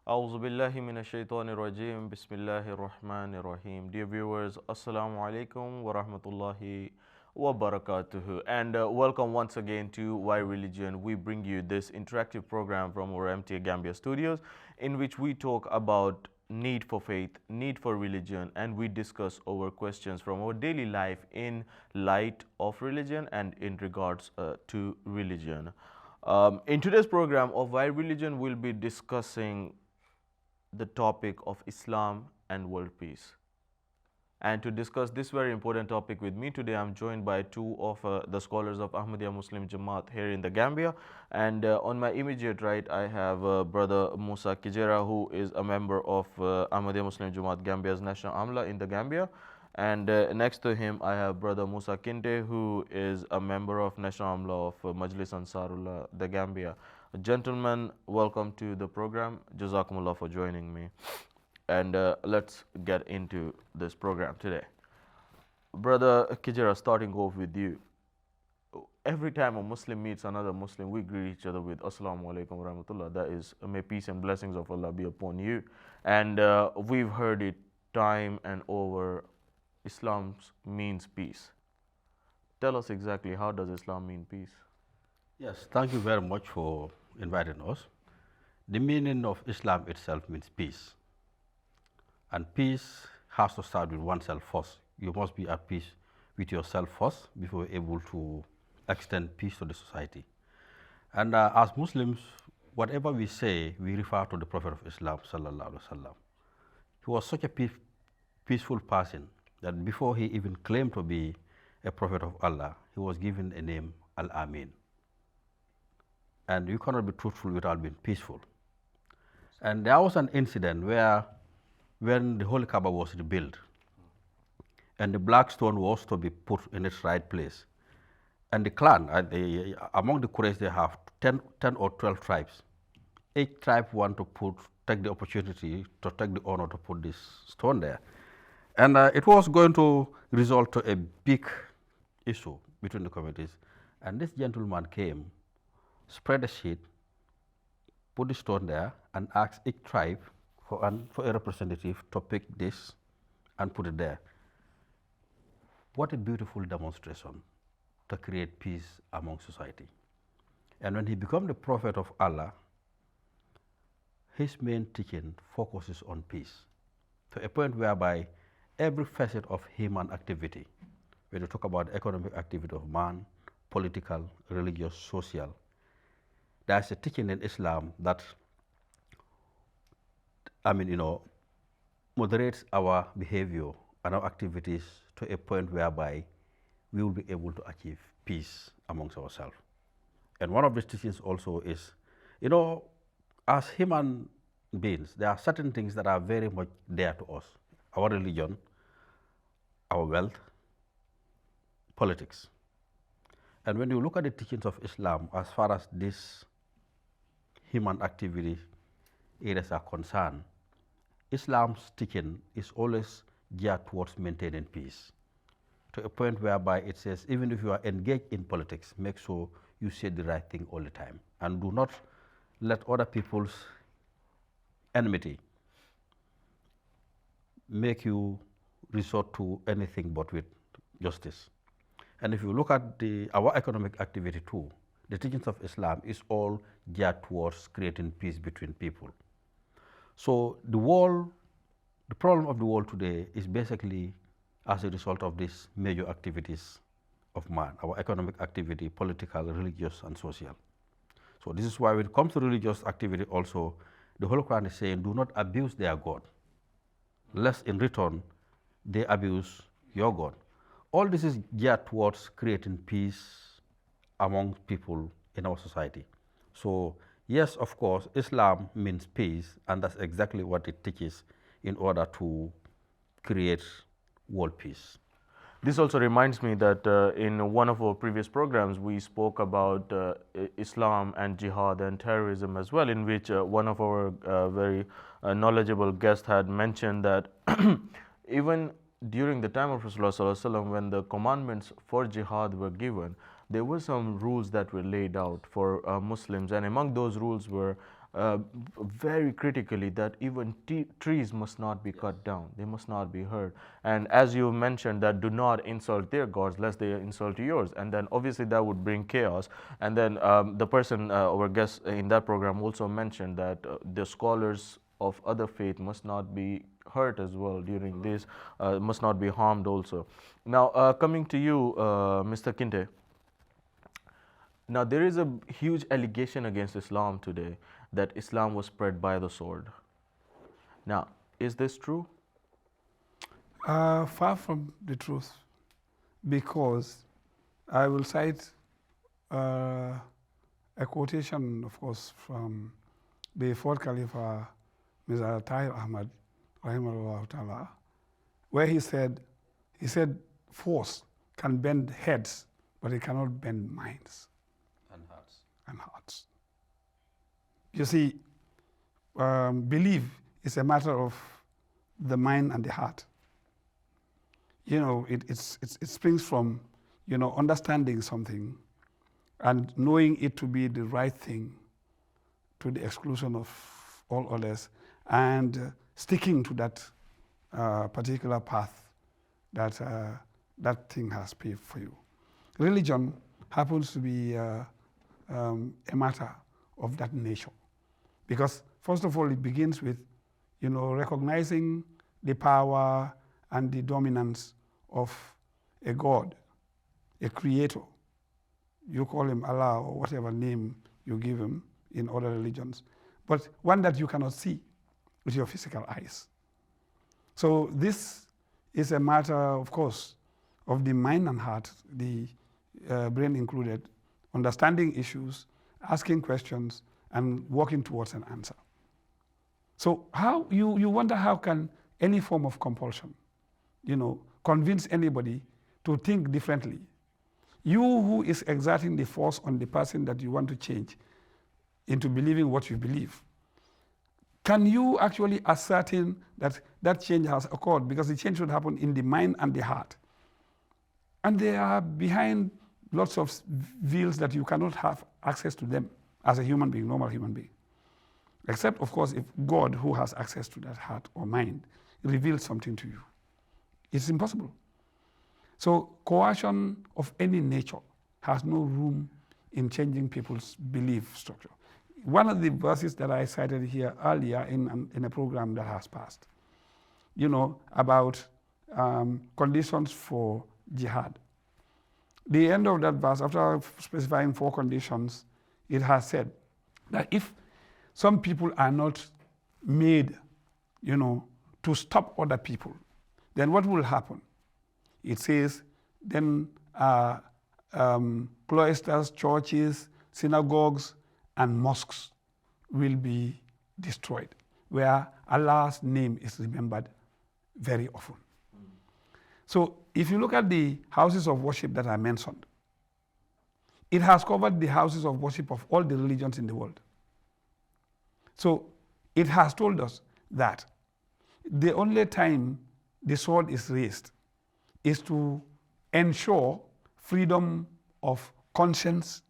أعوذ بالله من الشيطان الرجيم بسم الله الرحمن الرحيم. Dear viewers, Assalamu alaikum wa rahmatullahi wa barakatuhu, and welcome once again to Why Religion. We bring you this interactive program from our MTA Gambia Studios, in which we talk about need for faith, need for religion, and we discuss our questions from our daily life in light of religion and in regards to religion. In today's program of Why Religion, we'll be discussing the topic of Islam and world peace. And to discuss this very important topic with me today, I'm joined by two of the scholars of Ahmadiyya Muslim Jamaat here in the Gambia. And on my immediate right, I have Brother Musa Kijera, who is a member of Ahmadiyya Muslim Jamaat Gambia's National Amla in the Gambia. And next to him, I have Brother Musa Kinte, who is a member of National Amla of Majlis Ansarullah, the Gambia. Gentlemen, welcome to the program. Jazakumullah for joining me. And let's get into this program today. Brother Kijera, starting off with you. Every time a Muslim meets another Muslim, we greet each other with Assalamu alaikum wa rahmatullah. That is, may peace and blessings of Allah be upon you. And we've heard it time and over. Islam means peace. Tell us exactly, how does Islam mean peace? Yes, thank you very much for inviting us. The meaning of Islam itself means peace. And peace has to start with oneself first. You must be at peace with yourself first before you're able to extend peace to the society. And as Muslims, whatever we say, we refer to the Prophet of Islam, sallallahu alaihi wasallam. He was such a peaceful person that before he even claimed to be a prophet of Allah, he was given a name, Al-Amin. And you cannot be truthful without being peaceful. And there was an incident where, when the Holy Kaaba was rebuilt, and the black stone was to be put in its right place, and the clan, among the Quraysh, they have 10 or 12 tribes. Each tribe want to take the opportunity to take the honor to put this stone there. And it was going to result to a big issue between the communities. And this gentleman came, spread the sheet, put the stone there, and asked each tribe for a representative to pick this and put it there. What a beautiful demonstration to create peace among society. And when he became the prophet of Allah, his main teaching focuses on peace, to a point whereby every facet of human activity, when you talk about economic activity of man, political, religious, social, there's a teaching in Islam that, moderates our behavior and our activities to a point whereby we will be able to achieve peace amongst ourselves. And one of the teachings also is, as human beings, there are certain things that are very much dear to us: our religion, our wealth, politics. And when you look at the teachings of Islam, as far as these human activity areas are concerned, Islam's teaching is always geared towards maintaining peace, to a point whereby it says, even if you are engaged in politics, make sure you say the right thing all the time, and do not let other people's enmity make you resort to anything but with justice. And if you look at our economic activity too, the teachings of Islam is all geared towards creating peace between people. So the problem of the world today is basically as a result of these major activities of man: our economic activity, political, religious, and social. So this is why when it comes to religious activity also, the Holy Quran is saying, do not abuse their God, lest in return they abuse your God. All this is geared towards creating peace among people in our society. So yes, of course, Islam means peace, and that's exactly what it teaches in order to create world peace. This also reminds me that in one of our previous programs, we spoke about Islam and jihad and terrorism as well, in which one of our very knowledgeable guests had mentioned that even during the time of Rasulullah, when the commandments for jihad were given, there were some rules that were laid out for Muslims, and among those rules were very critically that even trees must not be cut down, they must not be hurt. And as you mentioned, that do not insult their gods lest they insult yours, and then obviously that would bring chaos. And then the person, our guest in that program, also mentioned that the scholars of other faith must not be hurt as well during this, must not be harmed also. Now, coming to you, Mr. Kinte. Now, there is a huge allegation against Islam today that Islam was spread by the sword. Now, is this true? Far from the truth, because I will cite a quotation, of course, from the fourth Caliph, Mr. Tahir Ahmad, rahimahullah ta'ala, where he said, force can bend heads, but it cannot bend minds. And hearts. You see, belief is a matter of the mind and the heart. You know, it springs from, you know, understanding something and knowing it to be the right thing to the exclusion of all others, and sticking to that particular path that that thing has paved for you. Religion happens to be a matter of that nature, because first of all, it begins with, you know, recognizing the power and the dominance of a God, a creator. You call him Allah or whatever name you give him in other religions, but one that you cannot see with your physical eyes. So this is a matter, of course, of the mind and heart, the brain included, understanding issues, asking questions, and working towards an answer. So how you wonder, how can any form of compulsion, you know, convince anybody to think differently? You who is exerting the force on the person that you want to change into believing what you believe, can you actually ascertain that that change has occurred? Because the change should happen in the mind and the heart. And they are behind lots of veils that you cannot have access to them as a human being, normal human being. Except, of course, if God, who has access to that heart or mind, reveals something to you. It's impossible. So coercion of any nature has no room in changing people's belief structure. One of the verses that I cited here earlier in a program that has passed, you know, about conditions for jihad. The end of that verse, after specifying 4 conditions, it has said that if some people are not made, you know, to stop other people, then what will happen? It says, then cloisters, churches, synagogues, and mosques will be destroyed, where Allah's name is remembered very often. So if you look at the houses of worship that I mentioned, it has covered the houses of worship of all the religions in the world. So it has told us that the only time the sword is raised is to ensure freedom of conscience,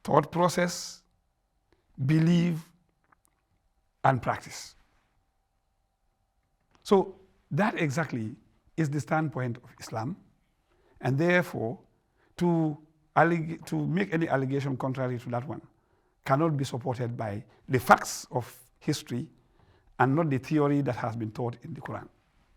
thought process, belief, and practice. So that exactly is the standpoint of Islam, and therefore to make any allegation contrary to that one cannot be supported by the facts of history and not the theory that has been taught in the Quran.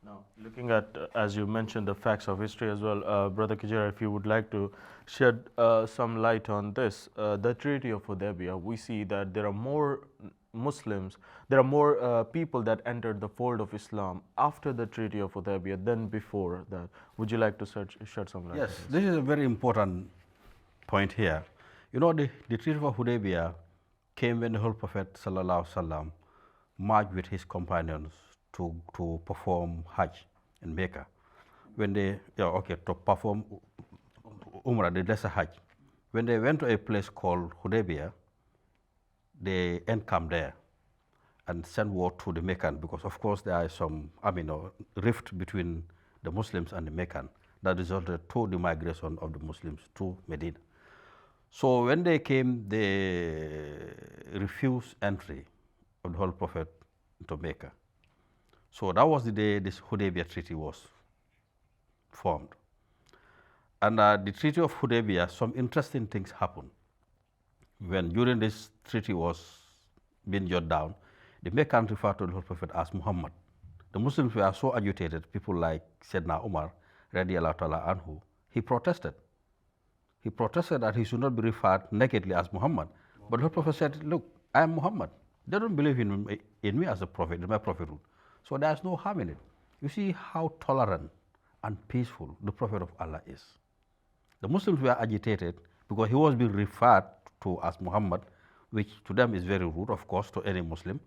Now, looking at, as you mentioned, the facts of history as well, Brother Kijera, if you would like to shed some light on this, the Treaty of Hudaybiyah, we see that there are more Muslims, there are more people that entered the fold of Islam after the Treaty of Hudaybiyah than before that. Would you like to shed some light? Yes, this is a very important point here. You know, the Treaty of Hudaybiyah came when the Holy Prophet Sallallahu Alaihi Wasallam marched with his companions to perform Hajj in Mecca. When they, to perform Umrah, the lesser Hajj. When they went to a place called Hudaybiyah, they encamped there and sent word to the Meccan, because of course there is some rift between the Muslims and the Meccan that resulted to the migration of the Muslims to Medina. So when they came, they refused entry of the Holy Prophet to Mecca. So that was the day this Hudaybiyah Treaty was formed. And the Treaty of Hudaybiyah, some interesting things happened. When during this treaty was being jotted down, the Meccans referred to the Holy Prophet as Muhammad. The Muslims were so agitated, people like Sayyidina Umar, radiallahu ta'ala anhu, he protested. He protested that he should not be referred nakedly as Muhammad. But the Holy Prophet said, look, I am Muhammad. They don't believe in me as a prophet, in my prophethood. So there's no harm in it. You see how tolerant and peaceful the Prophet of Allah is. The Muslims were agitated because he was being referred to as Muhammad, which to them is very rude, of course, to any Muslim.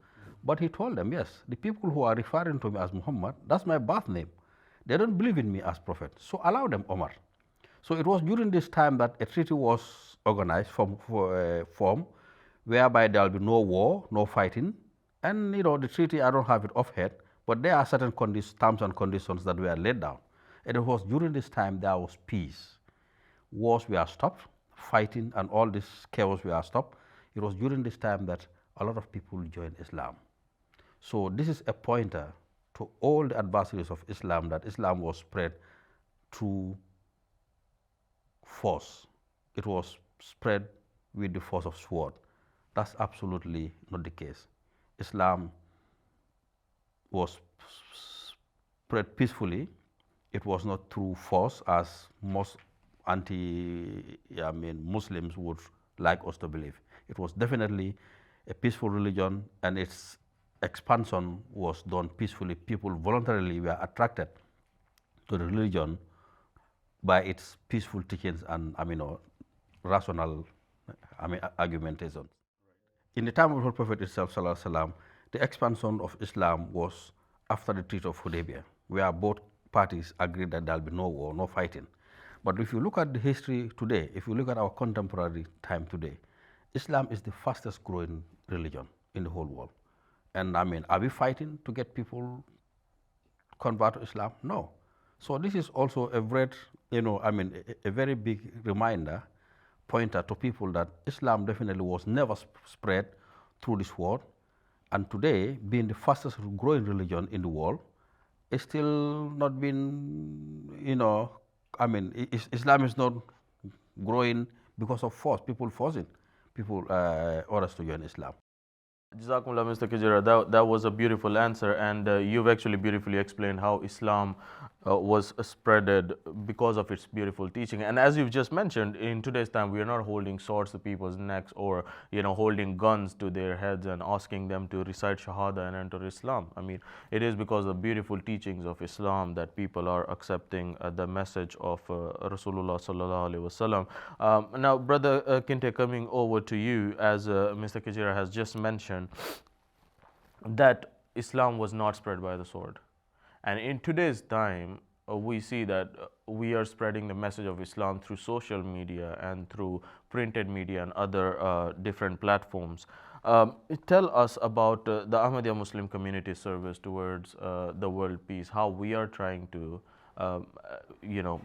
But he told them, yes, the people who are referring to me as Muhammad, that's my birth name. They don't believe in me as prophet. So allow them, Omar. So it was during this time that a treaty was organized form whereby there will be no war, no fighting. And the treaty, I don't have it offhand, but there are certain terms and conditions that were laid down. And it was during this time there was peace. Wars were stopped, fighting and all this chaos were stopped. It was during this time that a lot of people joined Islam. So this is a pointer to all the adversaries of Islam that Islam was spread through force. It was spread with the force of sword. That's absolutely not the case. Islam was spread peacefully. It was not through force as most Muslims would like us to believe. It was definitely a peaceful religion, and its expansion was done peacefully. People voluntarily were attracted to the religion by its peaceful teachings and rational argumentation. In the time of the Holy Prophet itself, sallallahu alaihi wasallam, the expansion of Islam was after the Treaty of Hudaybiyah, where both parties agreed that there will be no war, no fighting. But if you look at the history today, if you look at our contemporary time today, Islam is the fastest growing religion in the whole world. And are we fighting to get people convert to Islam? No. So this is also a very big reminder, pointer to people that Islam definitely was never spread through this world. And today, being the fastest growing religion in the world, it's still not been, Islam is not growing because of force, people forcing others to join Islam. Jazakumullah, Mr. Kijera. That was a beautiful answer, and you've actually beautifully explained how Islam was spreaded because of its beautiful teaching. And as you've just mentioned, in today's time, we are not holding swords to people's necks or holding guns to their heads and asking them to recite Shahada and enter Islam. It is because of the beautiful teachings of Islam that people are accepting the message of Rasulullah sallallahu alaihi wasallam. Now, Brother Kinte, coming over to you, as Mr. Kijera has just mentioned, that Islam was not spread by the sword. And in today's time, we see that we are spreading the message of Islam through social media and through printed media and other different platforms. Tell us about the Ahmadiyya Muslim community service towards the world peace, how we are trying to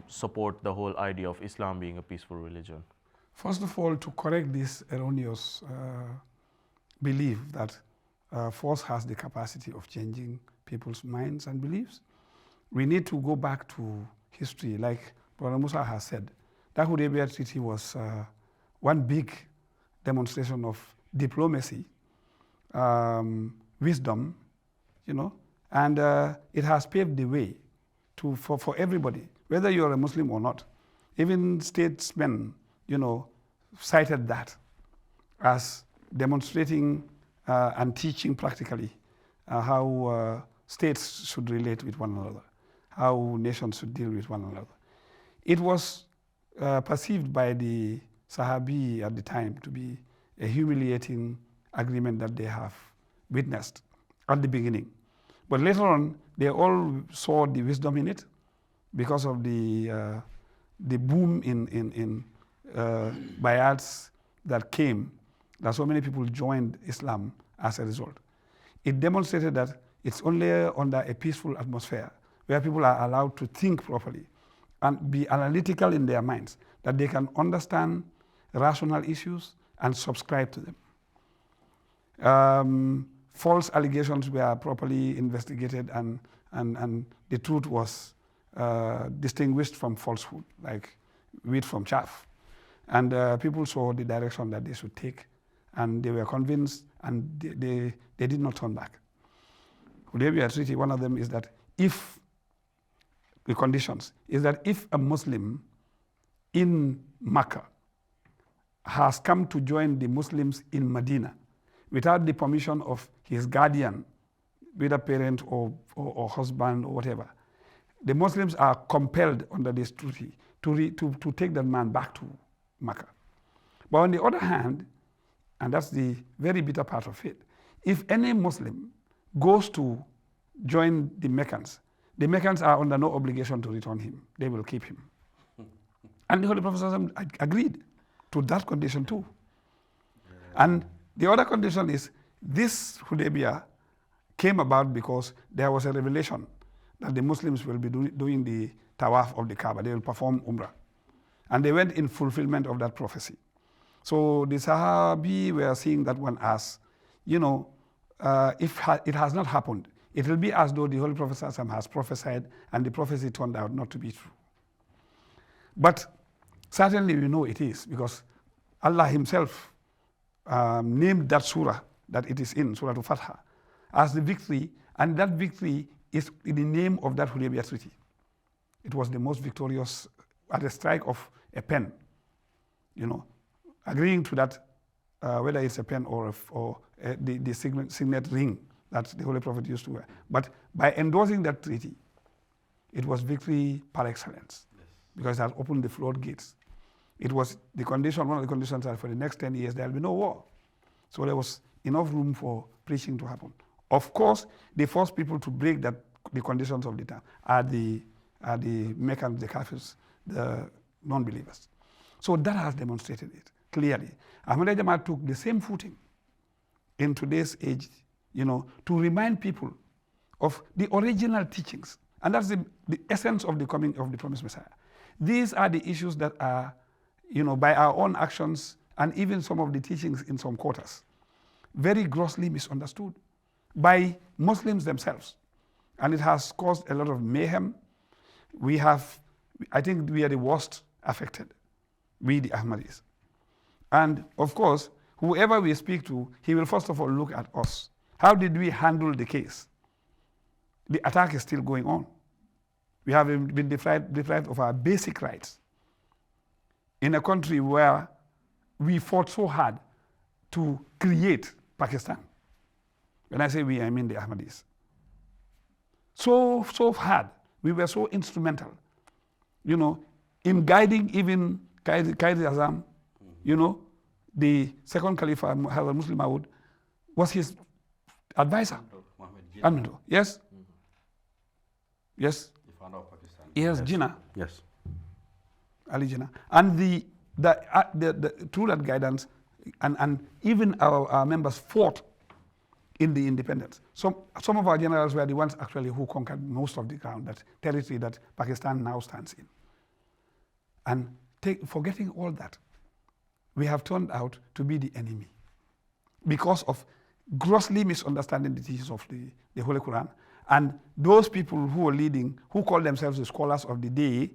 support the whole idea of Islam being a peaceful religion. First of all, to correct this erroneous belief that force has the capacity of changing people's minds and beliefs, we need to go back to history. Like Brother Musa has said, that Hudaybiyah Treaty was one big demonstration of diplomacy, wisdom, and it has paved the way for everybody, whether you're a Muslim or not. Even statesmen, cited that as demonstrating and teaching practically how states should relate with one another, how nations should deal with one another. It was perceived by the Sahabi at the time to be a humiliating agreement that they have witnessed at the beginning. But later on, they all saw the wisdom in it because of the boom in bayats that came, that so many people joined Islam as a result. It demonstrated that it's only under a peaceful atmosphere where people are allowed to think properly and be analytical in their minds, that they can understand rational issues and subscribe to them. False allegations were properly investigated and the truth was distinguished from falsehood, like wheat from chaff. And people saw the direction that they should take, and they were convinced, and they did not turn back. Hudaybiyah Treaty, one of them is that if the conditions is that if a Muslim in Mecca has come to join the Muslims in Medina without the permission of his guardian, whether parent or husband or whatever, the Muslims are compelled under this treaty to take that man back to Mecca. But on the other hand, and that's the very bitter part of it, if any Muslim goes to join the Meccans are under no obligation to return him. They will keep him. And the Holy Prophet agreed to that condition too. And the other condition is this Hudaybiyah came about because there was a revelation that the Muslims will be doing the tawaf of the Kaaba. They will perform Umrah. And they went in fulfillment of that prophecy. So the Sahabi were seeing that one as, if it has not happened, it will be as though the Holy Prophet has prophesied and the prophecy turned out not to be true. But certainly we know it is, because Allah himself named that surah that it is in, Surah Al-Fatha, as the victory, and that victory is in the name of that Hudaybiyah Treaty. It was the most victorious at a strike of a pen, agreeing to that, whether it's a pen or the signet ring that the Holy Prophet used to wear. But by endorsing that treaty, it was victory par excellence, because it had opened the floodgates. It was the condition, one of the conditions that for the next 10 years there will be no war. So there was enough room for preaching to happen. Of course, the first people to break the conditions of the time are the Meccans, the Kafirs, the non-believers. So that has demonstrated it clearly. Ahmadiyya Jamaat took the same footing in today's age, to remind people of the original teachings. And that's the essence of the coming of the promised Messiah. These are the issues that are, by our own actions and even some of the teachings in some quarters, very grossly misunderstood by Muslims themselves. And it has caused a lot of mayhem. I think we are the worst affected, we the Ahmadis. And of course, whoever we speak to, he will first of all look at us. How did we handle the case? The attack is still going on. We have been deprived of our basic rights in a country where we fought so hard to create Pakistan. When I say we, I mean the Ahmadis. So hard. We were so instrumental, in guiding even Qaid Azam, the second Caliph, Hazrat Muslim Maud, was his advisor. Yes? Yes? The founder of Pakistan. Yes, Jinnah. Yes. Ali Jinnah. And through that guidance, and even our members fought in the independence. Some of our generals were the ones actually who conquered most of the ground, that territory that Pakistan now stands in. And forgetting all that, we have turned out to be the enemy because of grossly misunderstanding the teachings of the Holy Quran. And those people who were leading, who called themselves the scholars of the day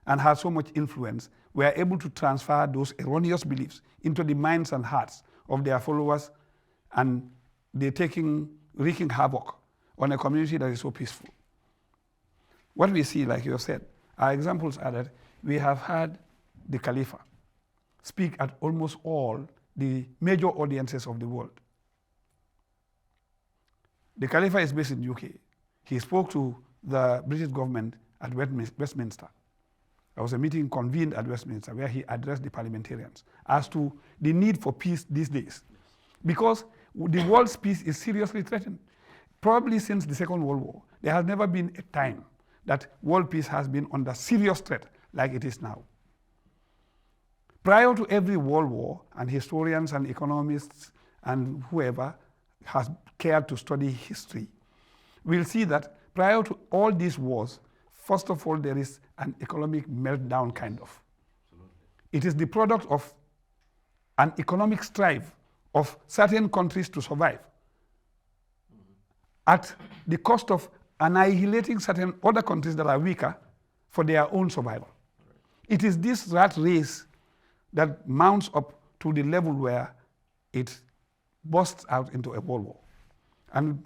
and had so much influence, were able to transfer those erroneous beliefs into the minds and hearts of their followers, and they're wreaking havoc on a community that is so peaceful. What we see, like you have said, our examples are that we have had the Khalifa speak at almost all the major audiences of the world. The Khalifa is based in UK. He spoke to the British government at Westminster. There was a meeting convened at Westminster where he addressed the parliamentarians as to the need for peace these days, because the world's peace is seriously threatened. Probably since the Second World War, there has never been a time that world peace has been under serious threat like it is now. Prior to every world war, and historians and economists and whoever has cared to study history, we'll see that prior to all these wars, first of all, there is an economic meltdown kind of. Absolutely. It is the product of and economic strife of certain countries to survive at the cost of annihilating certain other countries that are weaker for their own survival. It is this rat race that mounts up to the level where it bursts out into a world war. And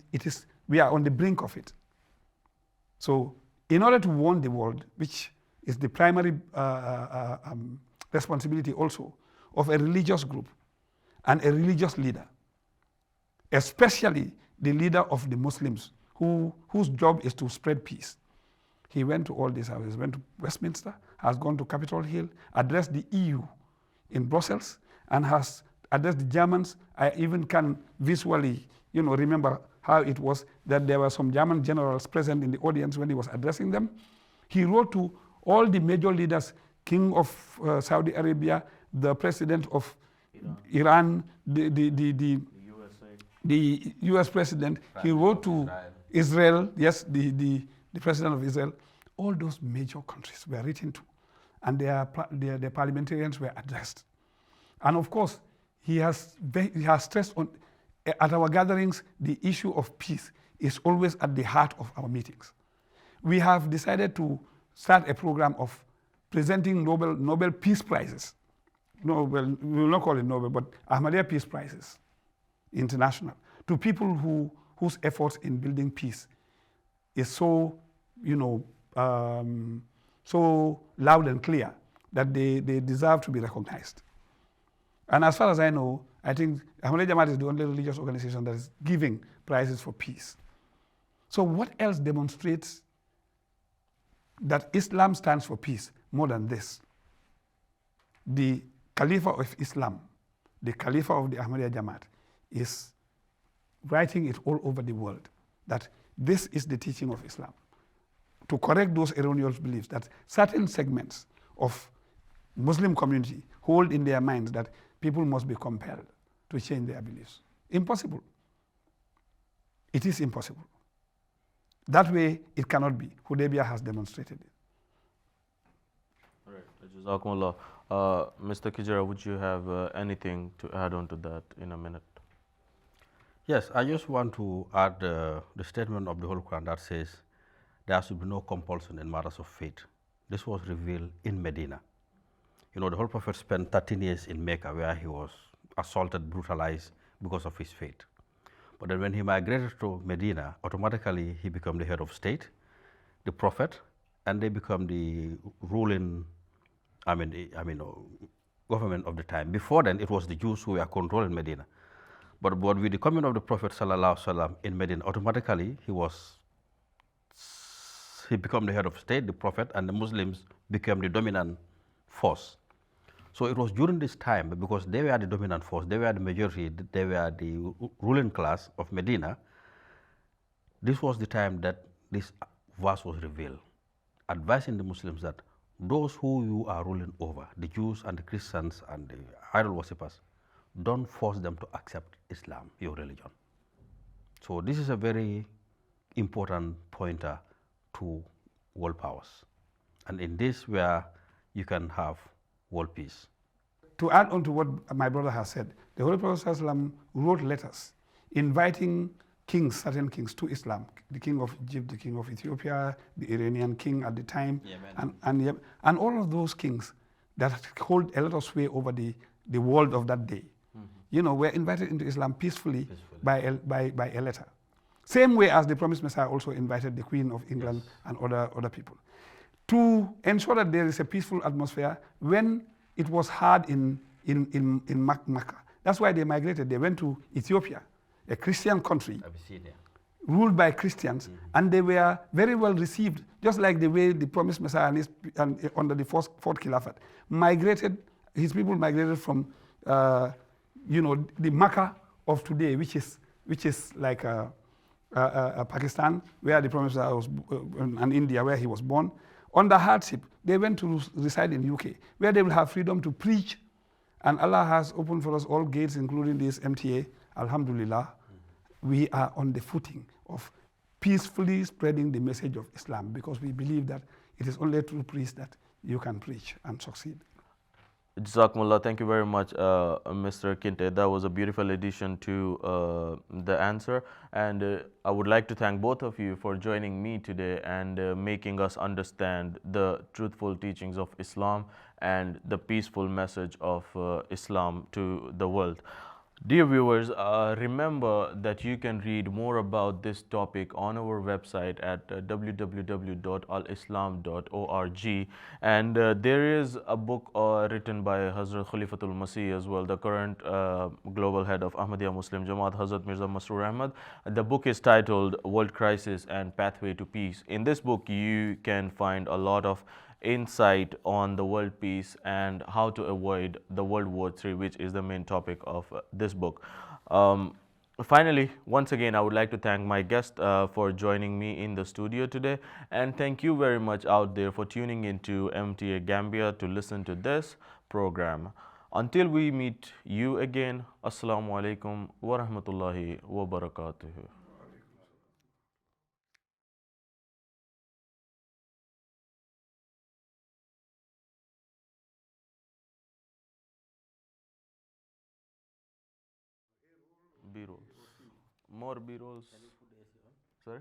we are on the brink of it. So in order to warn the world, which is the primary responsibility also of a religious group and a religious leader, especially the leader of the Muslims, whose job is to spread peace. He went to all these houses, went to Westminster, has gone to Capitol Hill, addressed the EU in Brussels, and has addressed the Germans. I even can visually, remember how it was that there were some German generals present in the audience when he was addressing them. He wrote to all the major leaders, King of Saudi Arabia, the president of Iran, the US president. He wrote to Israel, yes, the president of Israel. All those major countries were written to, and their parliamentarians were addressed. And of course, he has stressed on, at our gatherings, the issue of peace is always at the heart of our meetings. We have decided to start a program of presenting Nobel Peace Prizes. Nobel, we will not call it Nobel, but Ahmadiyya Peace Prizes, international, to people whose efforts in building peace is so, so loud and clear that they deserve to be recognized. And as far as I know, I think Ahmadiyya Jamaat is the only religious organization that is giving prizes for peace. So what else demonstrates that Islam stands for peace more than this? The Khalifa of Islam, the Khalifa of the Ahmadiyya Jamaat, is writing it all over the world that this is the teaching of Islam, to correct those erroneous beliefs that certain segments of Muslim community hold in their minds that people must be compelled to change their beliefs. Impossible. It is impossible. That way, it cannot be. Hudaybiyah has demonstrated it. All right. Jazakumullah. Mr. Kijera, would you have anything to add on to that in a minute? Yes, I just want to add the statement of the Holy Quran that says there should be no compulsion in matters of faith. This was revealed in Medina. The Holy Prophet spent 13 years in Mecca where he was assaulted, brutalized because of his faith. But then when he migrated to Medina, automatically he became the head of state, the prophet, and they become the ruling, government of the time. Before then, it was the Jews who were controlling Medina. But with the coming of the Prophet ﷺ in Medina, automatically he became the head of state, the prophet, and the Muslims became the dominant force. So it was during this time, because they were the dominant force, they were the majority, they were the ruling class of Medina, this was the time that this verse was revealed, advising the Muslims that those who you are ruling over, the Jews and the Christians and the idol worshippers, don't force them to accept Islam, your religion. So this is a very important pointer to world powers. And in this where you can have world peace. To add on to what my brother has said, the Holy Prophet ﷺ wrote letters inviting kings, certain kings, to Islam. The king of Egypt, the king of Ethiopia, the Iranian king at the time, and all of those kings that hold a lot of sway over the world of that day, were invited into Islam peacefully. By a letter. Same way as the promised Messiah also invited the Queen of England and other people. To ensure that there is a peaceful atmosphere when it was hard in Makkah. That's why they migrated. They went to Ethiopia, a Christian country, Abyssinia, ruled by Christians, and they were very well received, just like the way the promised Messiah and under the fourth Caliphate migrated. His people migrated from the Makkah of today, which is like Pakistan, where the promised Messiah was, and India, where he was born. Under hardship, they went to reside in UK, where they will have freedom to preach. And Allah has opened for us all gates, including this MTA. Alhamdulillah, we are on the footing of peacefully spreading the message of Islam, because we believe that it is only through peace that you can preach and succeed. Jazakumullah, thank you very much, Mr. Kinte. That was a beautiful addition to the answer. And I would like to thank both of you for joining me today and making us understand the truthful teachings of Islam and the peaceful message of Islam to the world. Dear viewers, remember that you can read more about this topic on our website at www.alislam.org, and there is a book written by Hazrat Khalifatul Masih as well, the current global head of Ahmadiyya Muslim Jamaat, Hazrat Mirza Masroor Ahmad. The book is titled World Crisis and Pathway to Peace. In this book, you can find a lot of insight on the world peace and how to avoid the World War III, which is the main topic of this book. Finally, once again, I would like to thank my guest for joining me in the studio today, and thank you very much out there for tuning into MTA Gambia to listen to this program. Until we meet you again, Assalamu alaikum wa rahmatullahi wa barakatuh. B rolls. More B rolls. Sorry?